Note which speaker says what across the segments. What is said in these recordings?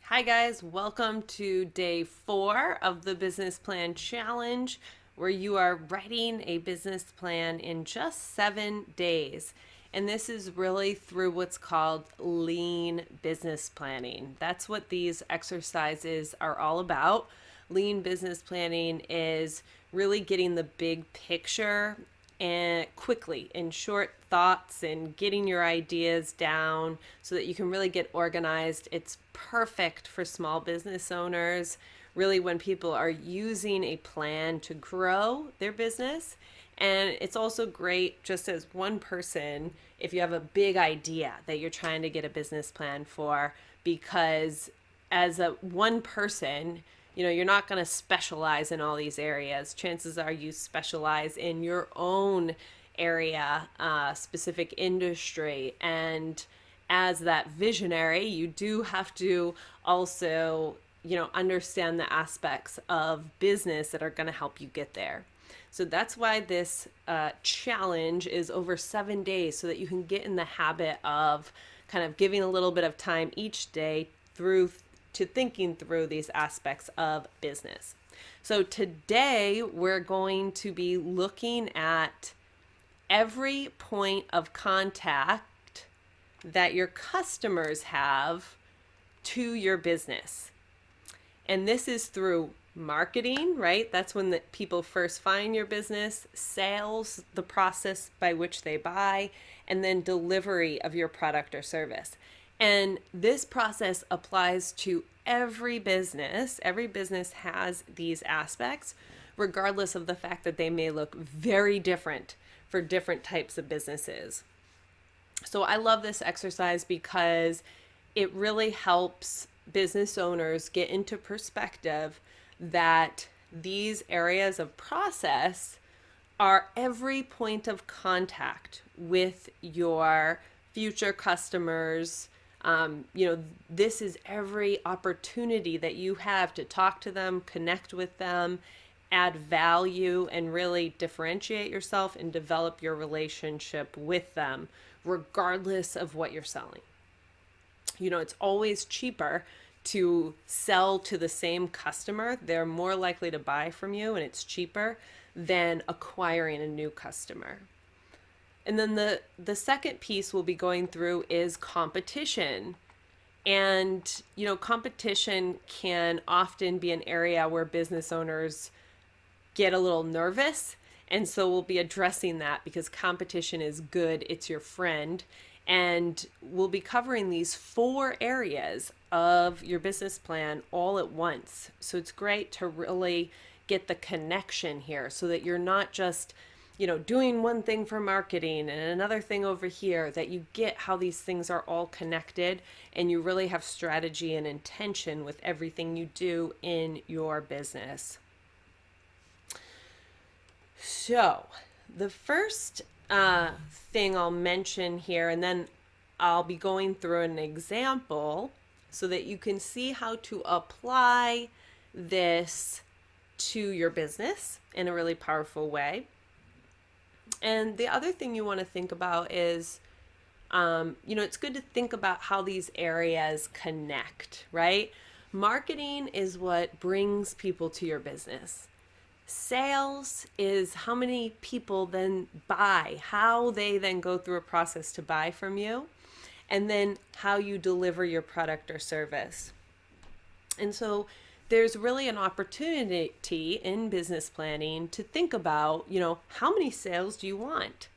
Speaker 1: Hi, guys. Welcome to day 4 of the Business Plan Challenge, where you are writing a business plan in just 7 days. And this is really through what's called lean business planning. That's what these exercises are all about. Lean business planning is really getting the big picture and quickly in short thoughts and getting your ideas down so that you can really get organized. It's perfect for small business owners, really, when people are using a plan to grow their business. And it's also great just as one person if you have a big idea that you're trying to get a business plan for, because as a one person, you're not going to specialize in all these areas. Chances are you specialize in your own area, specific industry. And as that visionary, you do have to also, understand the aspects of business that are going to help you get there. So that's why this challenge is over 7 days, so that you can get in the habit of kind of giving a little bit of time each day through to thinking through these aspects of business. So today we're going to be looking at every point of contact that your customers have to your business. And this is through marketing, right? That's when the people first find your business, sales, the process by which they buy, and then delivery of your product or service. And this process applies to every business. Every business has these aspects, regardless of the fact that they may look very different for different types of businesses. So I love this exercise because it really helps business owners get into perspective that these areas of process are every point of contact with your future customers. This is every opportunity that you have to talk to them, connect with them, add value, and really differentiate yourself and develop your relationship with them, regardless of what you're selling. It's always cheaper to sell to the same customer. They're more likely to buy from you, and it's cheaper than acquiring a new customer. And then the second piece we'll be going through is competition. And, competition can often be an area where business owners get a little nervous. And so we'll be addressing that, because competition is good. It's your friend. And we'll be covering these 4 areas of your business plan all at once. So it's great to really get the connection here, so that you're not just doing one thing for marketing and another thing over here, that you get how these things are all connected, and you really have strategy and intention with everything you do in your business. So the first thing I'll mention here, and then I'll be going through an example so that you can see how to apply this to your business in a really powerful way. And the other thing you want to think about is, it's good to think about how these areas connect, right? Marketing is what brings people to your business. Sales is how many people then buy, how they then go through a process to buy from you, and then how you deliver your product or service. And so there's really an opportunity in business planning to think about, how many sales do you want?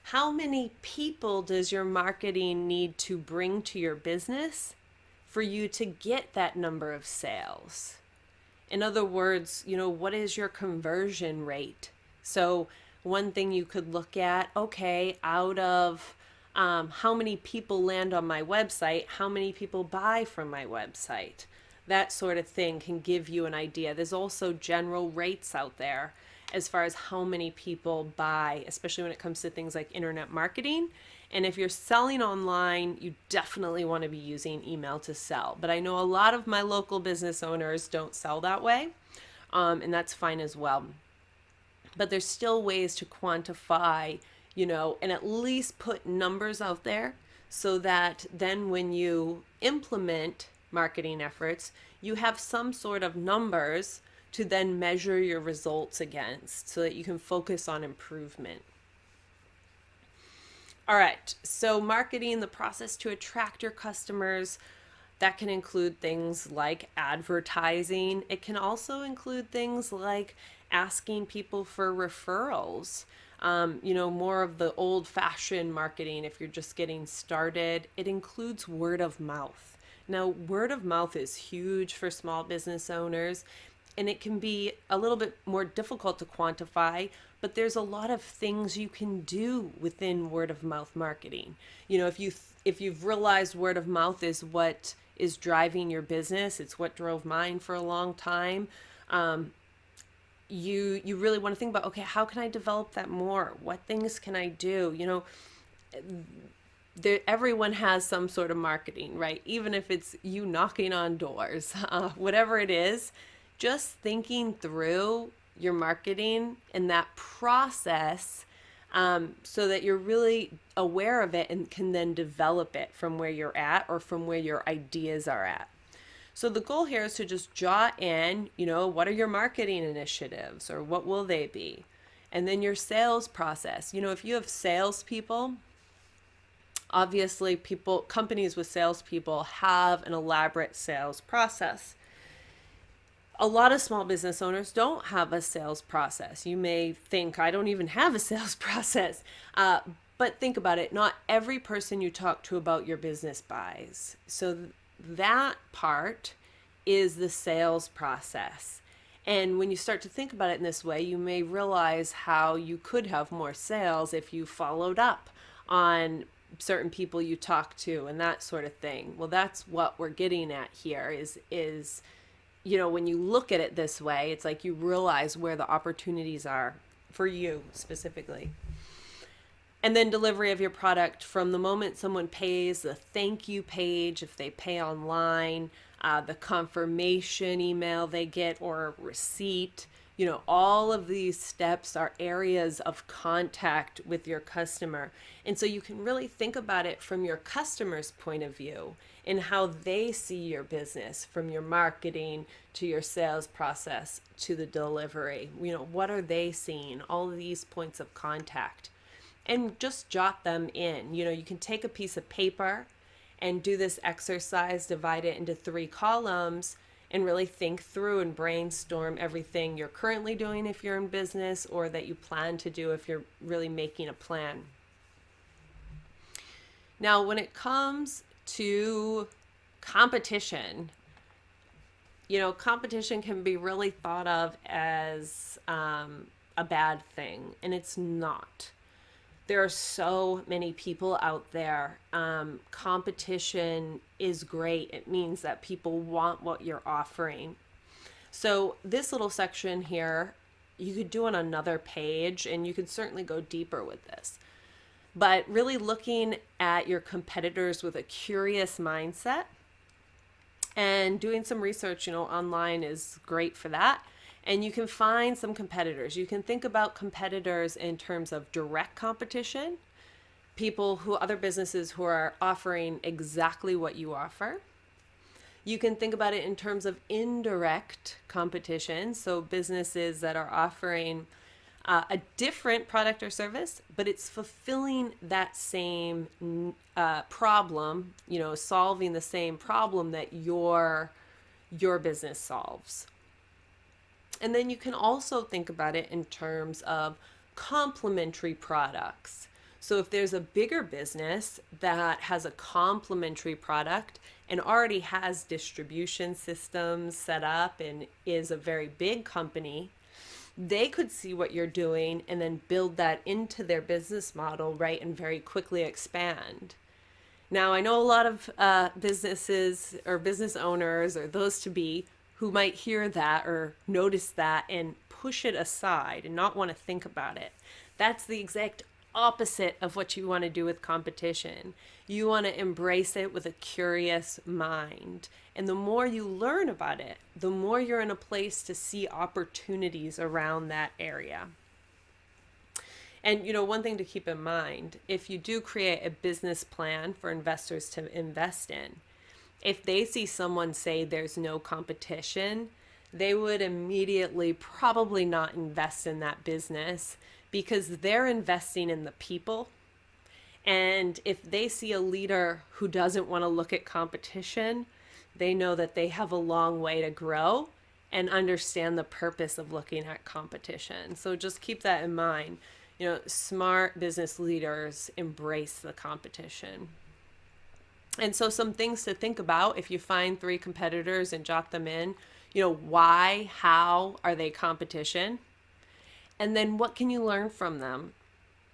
Speaker 1: How many people does your marketing need to bring to your business for you to get that number of sales? In other words, what is your conversion rate? So one thing you could look at, okay, out of how many people land on my website, how many people buy from my website? That sort of thing can give you an idea. There's also general rates out there as far as how many people buy, especially when it comes to things like internet marketing. And if you're selling online, you definitely want to be using email to sell. But I know a lot of my local business owners don't sell that way, and that's fine as well. But there's still ways to quantify, and at least put numbers out there, so that then when you implement marketing efforts, you have some sort of numbers to then measure your results against so that you can focus on improvement. All right, so marketing, the process to attract your customers, that can include things like advertising. It can also include things like asking people for referrals. More of the old-fashioned marketing if you're just getting started. It includes word of mouth. Now, word of mouth is huge for small business owners, and it can be a little bit more difficult to quantify, but there's a lot of things you can do within word of mouth marketing. If you've realized word of mouth is what is driving your business, it's what drove mine for a long time. You really want to think about, okay, how can I develop that more? What things can I do? Everyone has some sort of marketing, right? Even if it's you knocking on doors, whatever it is, just thinking through your marketing and that process, so that you're really aware of it and can then develop it from where you're at or from where your ideas are at. So the goal here is to just jot in, what are your marketing initiatives or what will they be? And then your sales process. If you have salespeople, obviously companies with salespeople have an elaborate sales process. A lot of small business owners don't have a sales process. You may think, I don't even have a sales process. But think about it. Not every person you talk to about your business buys. So that part is the sales process. And when you start to think about it in this way, you may realize how you could have more sales if you followed up on certain people you talk to and that sort of thing. Well, that's what we're getting at here is when you look at it this way, it's like you realize where the opportunities are for you specifically. And then delivery of your product from the moment someone pays, the thank you page, if they pay online, the confirmation email they get or receipt, all of these steps are areas of contact with your customer. And so you can really think about it from your customer's point of view and how they see your business, from your marketing to your sales process to the delivery. What are they seeing? All of these points of contact. And just jot them in. You can take a piece of paper and do this exercise, divide it into 3 columns, and really think through and brainstorm everything you're currently doing if you're in business or that you plan to do if you're really making a plan. Now, when it comes to competition, competition can be really thought of as a bad thing, and it's not. There are so many people out there. Competition is great. It means that people want what you're offering. So this little section here, you could do on another page, and you could certainly go deeper with this. But really looking at your competitors with a curious mindset and doing some research, online is great for that. And you can find some competitors. You can think about competitors in terms of direct competition, other businesses who are offering exactly what you offer. You can think about it in terms of indirect competition, so businesses that are offering a different product or service, but it's fulfilling that same problem, solving the same problem that your business solves. And then you can also think about it in terms of complementary products. So if there's a bigger business that has a complementary product and already has distribution systems set up and is a very big company, they could see what you're doing and then build that into their business model, right, and very quickly expand. Now, I know a lot of businesses or business owners or those to be who might hear that or notice that and push it aside and not want to think about it. That's the exact opposite of what you want to do with competition. You want to embrace it with a curious mind. And the more you learn about it, the more you're in a place to see opportunities around that area. And, one thing to keep in mind, if you do create a business plan for investors to invest in, If they see someone say there's no competition, they would immediately probably not invest in that business because they're investing in the people. And if they see a leader who doesn't want to look at competition, they know that they have a long way to grow and understand the purpose of looking at competition. So just keep that in mind. Smart business leaders embrace the competition. And so some things to think about if you find 3 competitors and jot them in, why, how are they competition? And then what can you learn from them,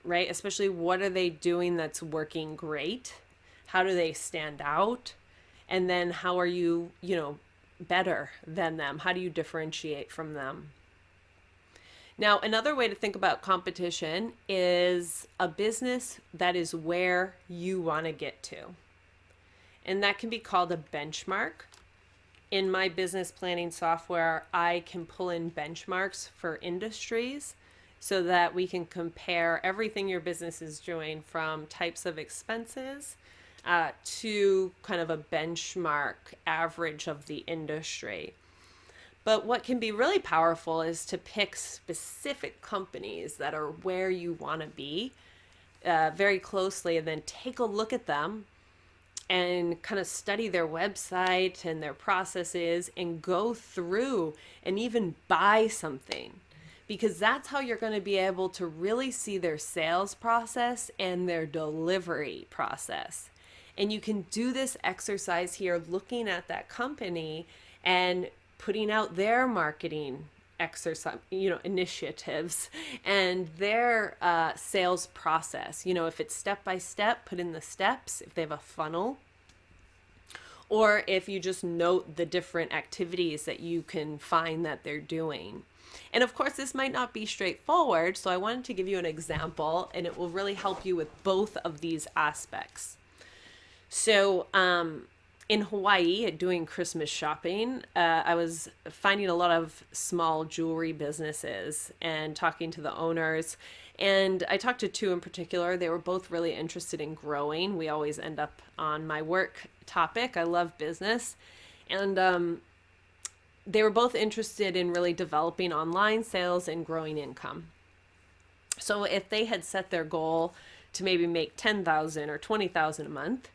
Speaker 1: right? Especially what are they doing that's working great? How do they stand out? And then how are you, better than them? How do you differentiate from them? Now, another way to think about competition is a business that is where you want to get to. And that can be called a benchmark. In my business planning software, I can pull in benchmarks for industries so that we can compare everything your business is doing from types of expenses to kind of a benchmark average of the industry. But what can be really powerful is to pick specific companies that are where you want to be very closely, and then take a look at them and kind of study their website and their processes and go through and even buy something, because that's how you're going to be able to really see their sales process and their delivery process. And you can do this exercise here looking at that company and putting out their marketing exercise, initiatives and their sales process. If it's step by step, put in the steps, if they have a funnel, or if you just note the different activities that you can find that they're doing. And of course, this might not be straightforward, so I wanted to give you an example, and it will really help you with both of these aspects. So, in Hawaii, doing Christmas shopping, I was finding a lot of small jewelry businesses and talking to the owners. And I talked to 2 in particular. They were both really interested in growing. We always end up on my work topic. I love business. And they were both interested in really developing online sales and growing income. So if they had set their goal to maybe make $10,000 or $20,000 a month,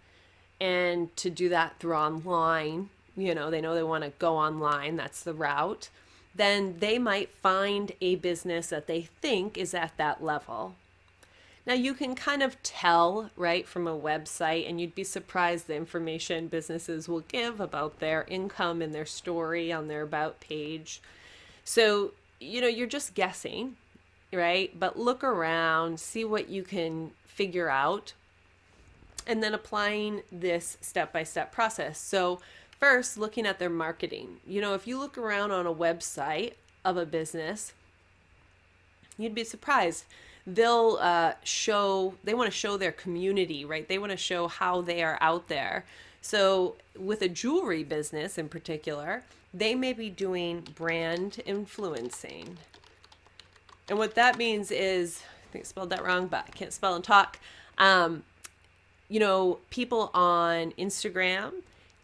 Speaker 1: and to do that through online, they know they want to go online, that's the route, then they might find a business that they think is at that level. Now you can kind of tell, right, from a website, and you'd be surprised the information businesses will give about their income and their story on their about page. So, you're just guessing, right? But look around, see what you can figure out, and then applying this step-by-step process. So first, looking at their marketing. If you look around on a website of a business, you'd be surprised. They'll they want to show their community, right? They want to show how they are out there. So with a jewelry business in particular, they may be doing brand influencing. And what that means is, I think I spelled that wrong, but I can't spell and talk. People on Instagram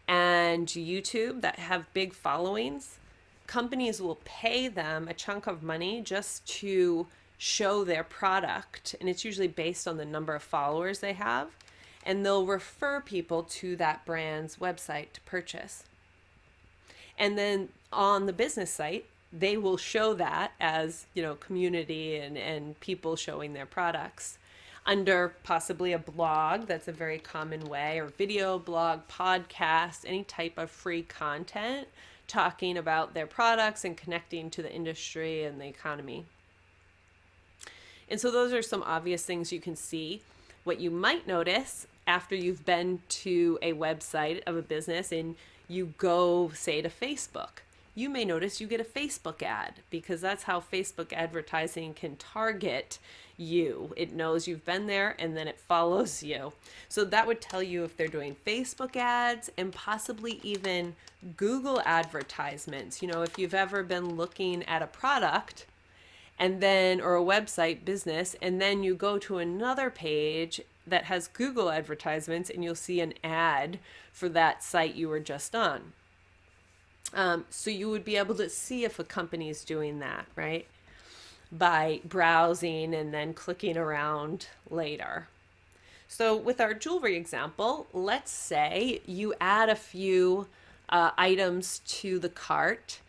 Speaker 1: and YouTube that have big followings, companies will pay them a chunk of money just to show their product. And it's usually based on the number of followers they have. And they'll refer people to that brand's website to purchase. And then on the business site, they will show that as, community and people showing their products. Under possibly a blog, that's a very common way, or video blog, podcast, any type of free content talking about their products and connecting to the industry and the economy. And so those are some obvious things you can see. What you might notice after you've been to a website of a business and you go, say, to Facebook, you may notice you get a Facebook ad, because that's how Facebook advertising can target you. It knows you've been there and then it follows you. So that would tell you if they're doing Facebook ads and possibly even Google advertisements. If you've ever been looking at a product and then, or a website business, and then you go to another page that has Google advertisements, and you'll see an ad for that site you were just on. So you would be able to see if a company is doing that, right? By browsing and then clicking around later. So with our jewelry example, let's say you add a few items to the cart,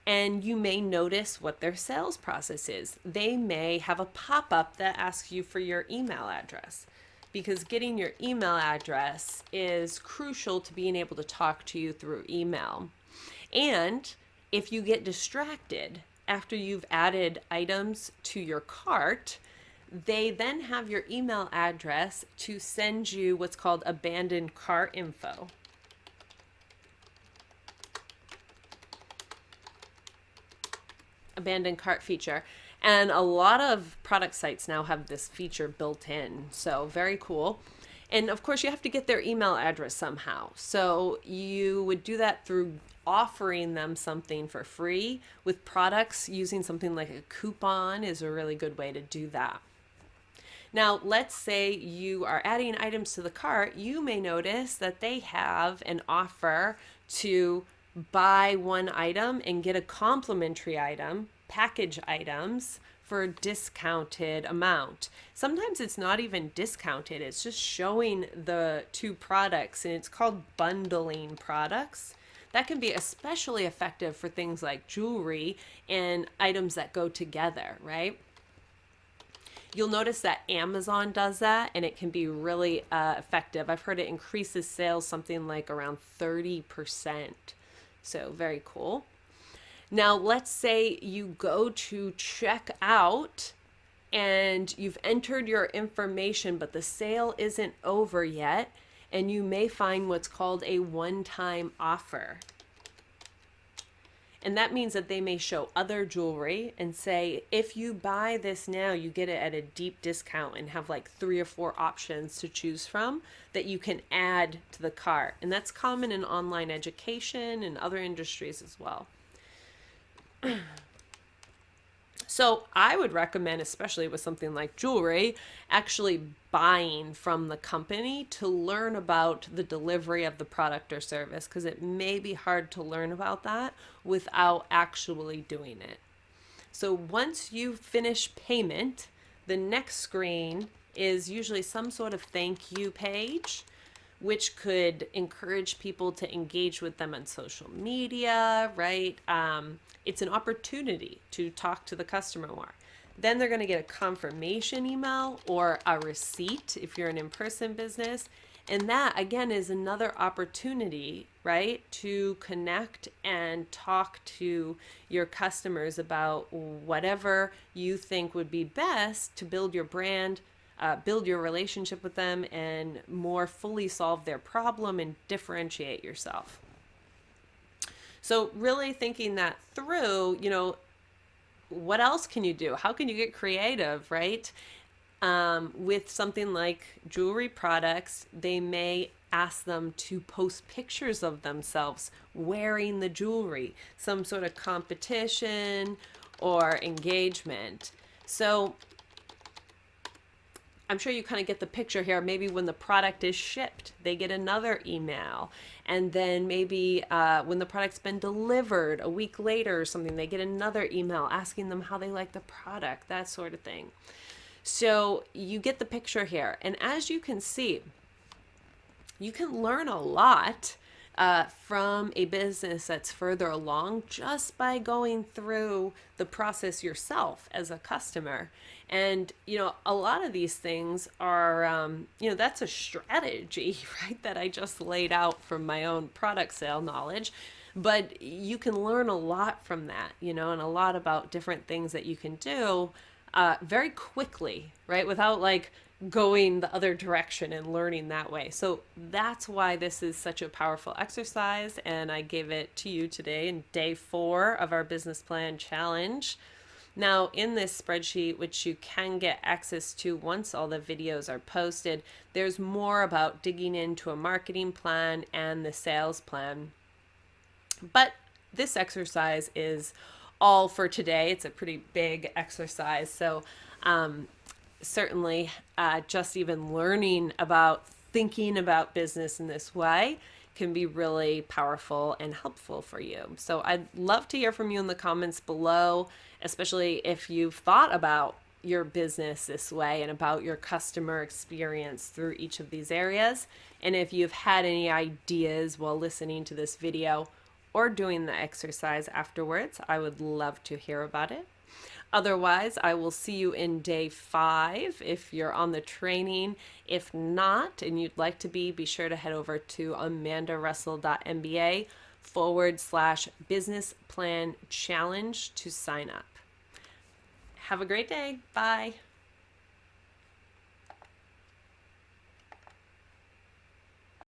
Speaker 1: and you may notice what their sales process is. They may have a pop-up that asks you for your email address, because getting your email address is crucial to being able to talk to you through email. And if you get distracted after you've added items to your cart, they then have your email address to send you what's called abandoned cart info. Abandoned cart feature. And a lot of product sites now have this feature built in. So very cool. And of course, you have to get their email address somehow. So you would do that through offering them something for free with products. Using something like a coupon is a really good way to do that. Now, let's say you are adding items to the cart. You may notice that they have an offer to buy one item and get a complimentary item, package items, for a discounted amount. Sometimes it's not even discounted, it's just showing the two products, and it's called bundling products. That can be especially effective for things like jewelry and items that go together, right? You'll notice that Amazon does that, and it can be really effective. I've heard it increases sales something like around 30%. So very cool. Now, let's say you go to check out and you've entered your information, but the sale isn't over yet, and you may find what's called a one-time offer. And that means that they may show other jewelry and say, if you buy this now, you get it at a deep discount, and have like 3 or 4 options to choose from that you can add to the cart. And that's common in online education and other industries as well. So I would recommend, especially with something like jewelry, actually buying from the company to learn about the delivery of the product or service, because it may be hard to learn about that without actually doing it. So once you finish payment, the next screen is usually some sort of thank you page, which could encourage people to engage with them on social media, right? It's an opportunity to talk to the customer more. Then they're going to get a confirmation email or a receipt if you're an in-person business. And that, again, is another opportunity, right, to connect and talk to your customers about whatever you think would be best to build your brand, build your relationship with them, and more fully solve their problem and differentiate yourself. So really thinking that through, what else can you do? How can you get creative, right? With something like jewelry products, they may ask them to post pictures of themselves wearing the jewelry, some sort of competition or engagement. So I'm sure you kind of get the picture here. Maybe when the product is shipped, they get another email. And then maybe when the product's been delivered a week later or something, they get another email asking them how they like the product, that sort of thing. So you get the picture here. And as you can see, you can learn a lot from a business that's further along just by going through the process yourself as a customer. And, a lot of these things are, that's a strategy, right, that I just laid out from my own product sale knowledge. But you can learn a lot from that, and a lot about different things that you can do very quickly, right, without like going the other direction and learning that way. So that's why this is such a powerful exercise, and I gave it to you today in day 4 of our business plan challenge. Now, in this spreadsheet, which you can get access to once all the videos are posted, there's more about digging into a marketing plan and the sales plan. But this exercise is all for today. It's a pretty big exercise. So certainly just even learning about thinking about business in this way can be really powerful and helpful for you. So I'd love to hear from you in the comments below, especially if you've thought about your business this way and about your customer experience through each of these areas. And if you've had any ideas while listening to this video or doing the exercise afterwards, I would love to hear about it. Otherwise, I will see you in day 5 if you're on the training. If not, and you'd like to be sure to head over to amandarussell.mba/business plan challenge to sign up. Have a great day. Bye.